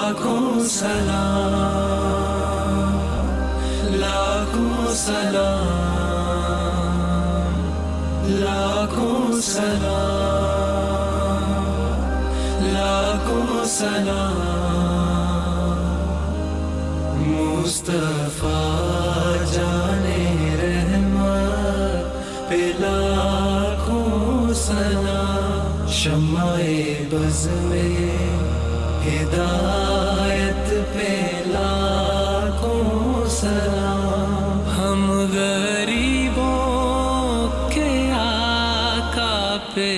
लाखों सलाम, लाखों सलाम, लाखों सलाम, लाखों सलाम। मुस्तफा जाने रहमत पे लाखों सलाम। शम्माए बज़ में हिदायत पे लाखों सलाम। हम गरीबों के आका पे